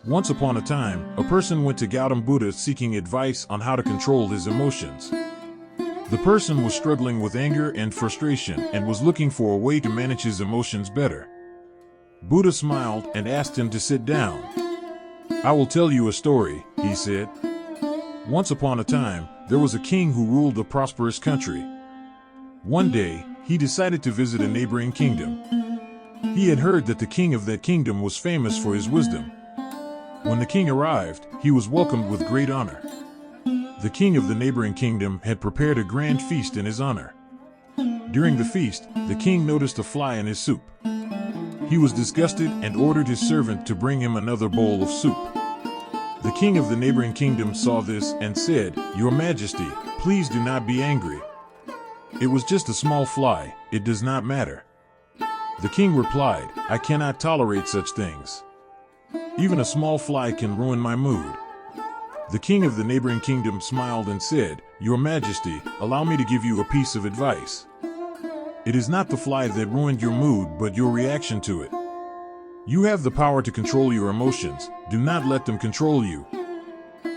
Once upon a time, a person went to Gautama Buddha seeking advice on how to control his emotions. The person was struggling with anger and frustration and was looking for a way to manage his emotions better. Buddha smiled and asked him to sit down. "I will tell you a story," he said. Once upon a time, there was a king who ruled a prosperous country. One day, he decided to visit a neighboring kingdom. He had heard that the king of that kingdom was famous for his wisdom. When the king arrived, he was welcomed with great honor. The king of the neighboring kingdom had prepared a grand feast in his honor. During the feast, the king noticed a fly in his soup. He was disgusted and ordered his servant to bring him another bowl of soup. The king of the neighboring kingdom saw this and said, "Your Majesty, please do not be angry. It was just a small fly, it does not matter." The king replied, "I cannot tolerate such things. Even a small fly can ruin my mood." The king of the neighboring kingdom smiled and said, "Your Majesty, allow me to give you a piece of advice. It is not the fly that ruined your mood, but your reaction to it. You have the power to control your emotions. Do not let them control you."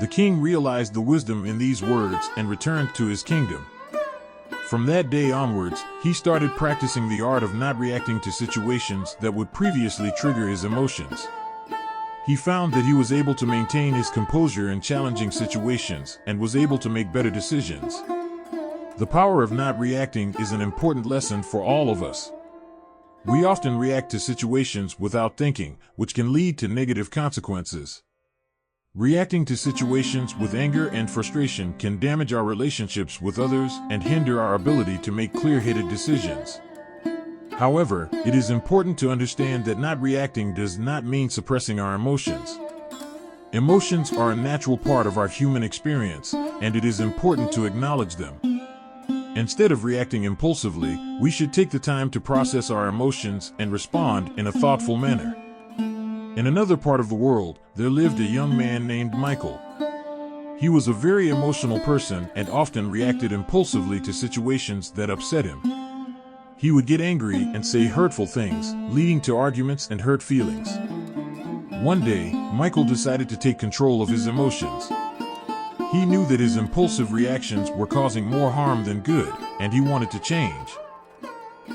The king realized the wisdom in these words and returned to his kingdom. From that day onwards, he started practicing the art of not reacting to situations that would previously trigger his emotions. He found that he was able to maintain his composure in challenging situations and was able to make better decisions. The power of not reacting is an important lesson for all of us. We often react to situations without thinking, which can lead to negative consequences. Reacting to situations with anger and frustration can damage our relationships with others and hinder our ability to make clear-headed decisions. However, it is important to understand that not reacting does not mean suppressing our emotions. Emotions are a natural part of our human experience, and it is important to acknowledge them. Instead of reacting impulsively, we should take the time to process our emotions and respond in a thoughtful manner. In another part of the world, there lived a young man named Michael. He was a very emotional person and often reacted impulsively to situations that upset him. He would get angry and say hurtful things, leading to arguments and hurt feelings. One day, Michael decided to take control of his emotions. He knew that his impulsive reactions were causing more harm than good, and he wanted to change.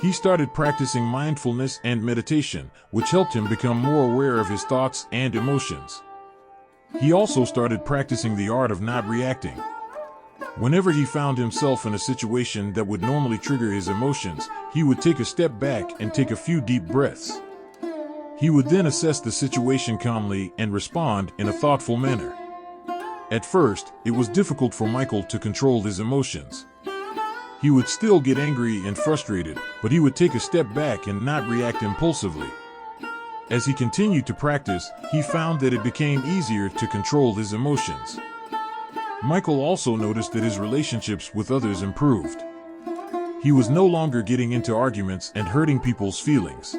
He started practicing mindfulness and meditation, which helped him become more aware of his thoughts and emotions. He also started practicing the art of not reacting. Whenever he found himself in a situation that would normally trigger his emotions, he would take a step back and take a few deep breaths. He would then assess the situation calmly and respond in a thoughtful manner. At first, it was difficult for Michael to control his emotions. He would still get angry and frustrated, but he would take a step back and not react impulsively. As he continued to practice, he found that it became easier to control his emotions. Michael also noticed that his relationships with others improved. He was no longer getting into arguments and hurting people's feelings.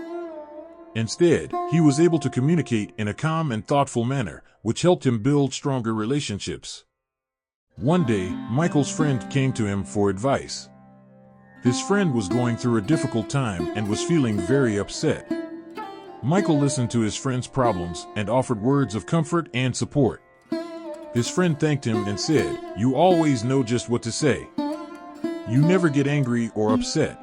Instead, he was able to communicate in a calm and thoughtful manner, which helped him build stronger relationships. One day, Michael's friend came to him for advice. His friend was going through a difficult time and was feeling very upset. Michael listened to his friend's problems and offered words of comfort and support. His friend thanked him and said, "You always know just what to say. You never get angry or upset."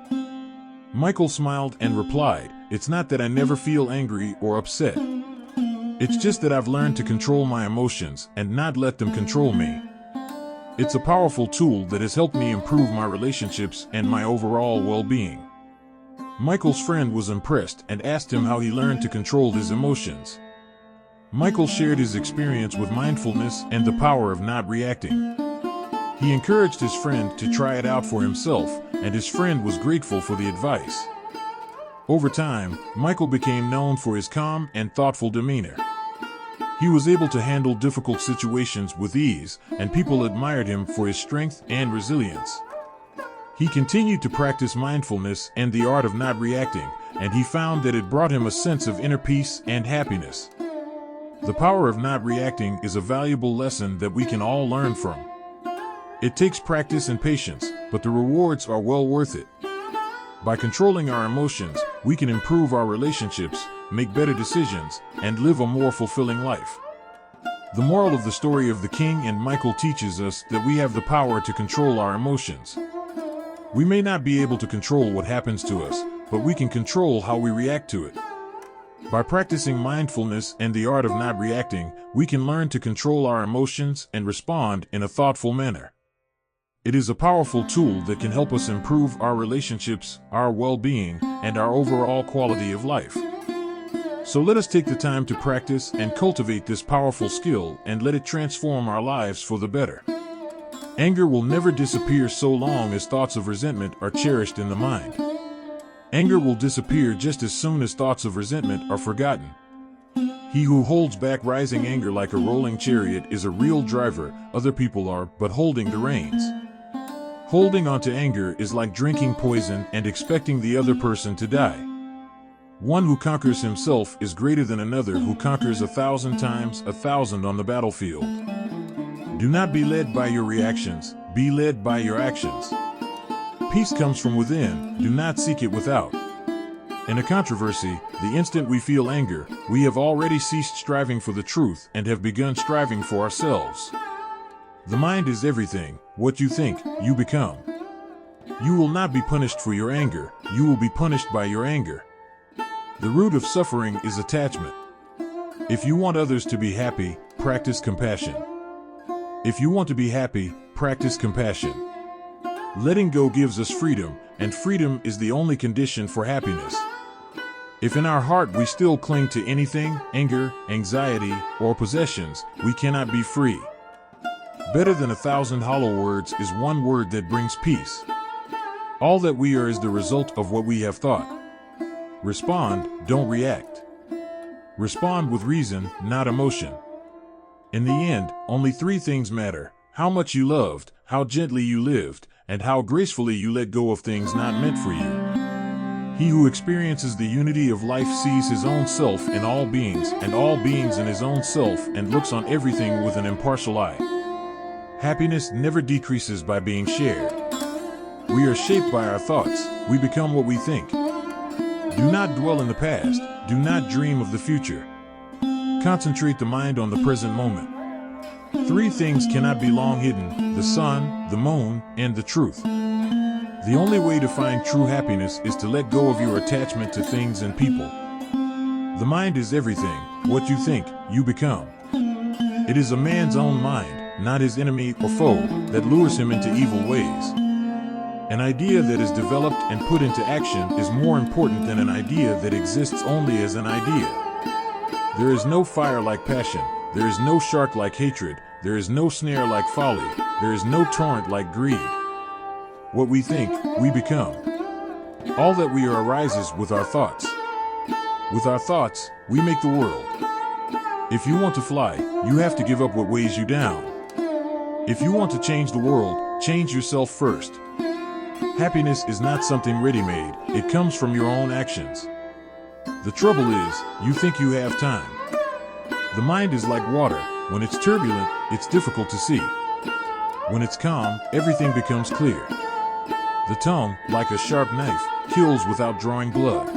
Michael smiled and replied, "It's not that I never feel angry or upset. It's just that I've learned to control my emotions and not let them control me. It's a powerful tool that has helped me improve my relationships and my overall well-being." Michael's friend was impressed and asked him how he learned to control his emotions. Michael shared his experience with mindfulness and the power of not reacting. He encouraged his friend to try it out for himself, and his friend was grateful for the advice. Over time, Michael became known for his calm and thoughtful demeanor. He was able to handle difficult situations with ease, and people admired him for his strength and resilience. He continued to practice mindfulness and the art of not reacting, and he found that it brought him a sense of inner peace and happiness. The power of not reacting is a valuable lesson that we can all learn from. It takes practice and patience, but the rewards are well worth it. By controlling our emotions, we can improve our relationships, make better decisions, and live a more fulfilling life. The moral of the story of the king and Michael teaches us that we have the power to control our emotions. We may not be able to control what happens to us, but we can control how we react to it. By practicing mindfulness and the art of not reacting, we can learn to control our emotions and respond in a thoughtful manner. It is a powerful tool that can help us improve our relationships, our well-being, and our overall quality of life. So let us take the time to practice and cultivate this powerful skill and let it transform our lives for the better. Anger will never disappear so long as thoughts of resentment are cherished in the mind. Anger will disappear just as soon as thoughts of resentment are forgotten. He who holds back rising anger like a rolling chariot is a real driver. Other people are but holding the reins. Holding on to anger is like drinking poison and expecting the other person to die. One who conquers himself is greater than another who conquers 1,000 times 1,000 on the battlefield. Do not be led by your reactions, be led by your actions. Peace comes from within, do not seek it without. In a controversy, the instant we feel anger, we have already ceased striving for the truth and have begun striving for ourselves. The mind is everything. What you think, you become. You will not be punished for your anger, you will be punished by your anger. The root of suffering is attachment. If you want others to be happy, practice compassion. If you want to be happy, practice compassion. Letting go gives us freedom, and freedom is the only condition for happiness. If in our heart we still cling to anything, anger, anxiety, or possessions, we cannot be free. Better than 1,000 hollow words is one word that brings peace. All that we are is the result of what we have thought. Respond, don't react. Respond with reason, not emotion. In the end, only 3 things matter: how much you loved, how gently you lived, and how gracefully you let go of things not meant for you. He who experiences the unity of life sees his own self in all beings and all beings in his own self and looks on everything with an impartial eye. Happiness never decreases by being shared. We are shaped by our thoughts. We become what we think. Do not dwell in the past. Do not dream of the future. Concentrate the mind on the present moment. 3 things cannot be long hidden: the sun, the moon, and the truth. The only way to find true happiness is to let go of your attachment to things and people. The mind is everything. What you think, you become. It is a man's own mind, not his enemy or foe, that lures him into evil ways. An idea that is developed and put into action is more important than an idea that exists only as an idea. There is no fire like passion. There is no shark like hatred. There is no snare like folly. There is no torrent like greed. What we think, we become. All that we are arises with our thoughts. With our thoughts, we make the world. If you want to fly, you have to give up what weighs you down. If you want to change the world, change yourself first. Happiness is not something ready-made. It comes from your own actions. The trouble is, you think you have time. The mind is like water. When it's turbulent, it's difficult to see. When it's calm, everything becomes clear. The tongue, like a sharp knife, kills without drawing blood.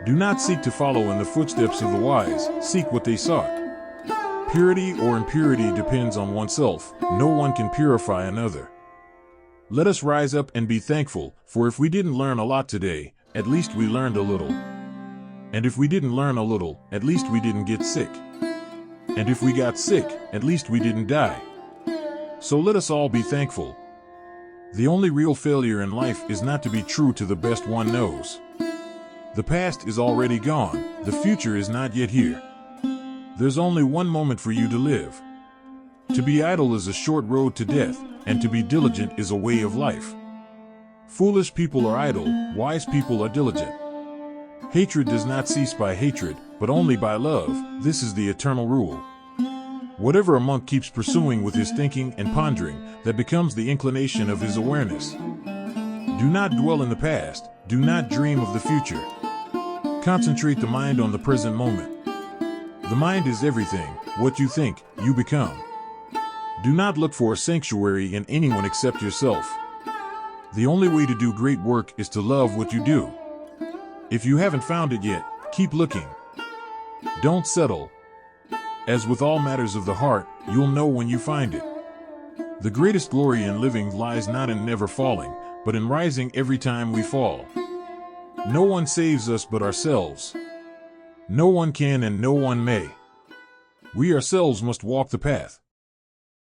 Do not seek to follow in the footsteps of the wise, seek what they sought. Purity or impurity depends on oneself. No one can purify another. Let us rise up and be thankful, for if we didn't learn a lot today, at least we learned a little. And if we didn't learn a little, at least we didn't get sick. And if we got sick, at least we didn't die. So let us all be thankful. The only real failure in life is not to be true to the best one knows. The past is already gone, the future is not yet here. There's only one moment for you to live. To be idle is a short road to death, and to be diligent is a way of life. Foolish people are idle, wise people are diligent. Hatred does not cease by hatred, but only by love. This is the eternal rule. Whatever a monk keeps pursuing with his thinking and pondering, that becomes the inclination of his awareness. Do not dwell in the past. Do not dream of the future. Concentrate the mind on the present moment. The mind is everything. What you think, you become. Do not look for a sanctuary in anyone except yourself. The only way to do great work is to love what you do. If you haven't found it yet, keep looking. Don't settle. As with all matters of the heart, you'll know when you find it. The greatest glory in living lies not in never falling, but in rising every time we fall. No one saves us but ourselves. No one can and no one may. We ourselves must walk the path.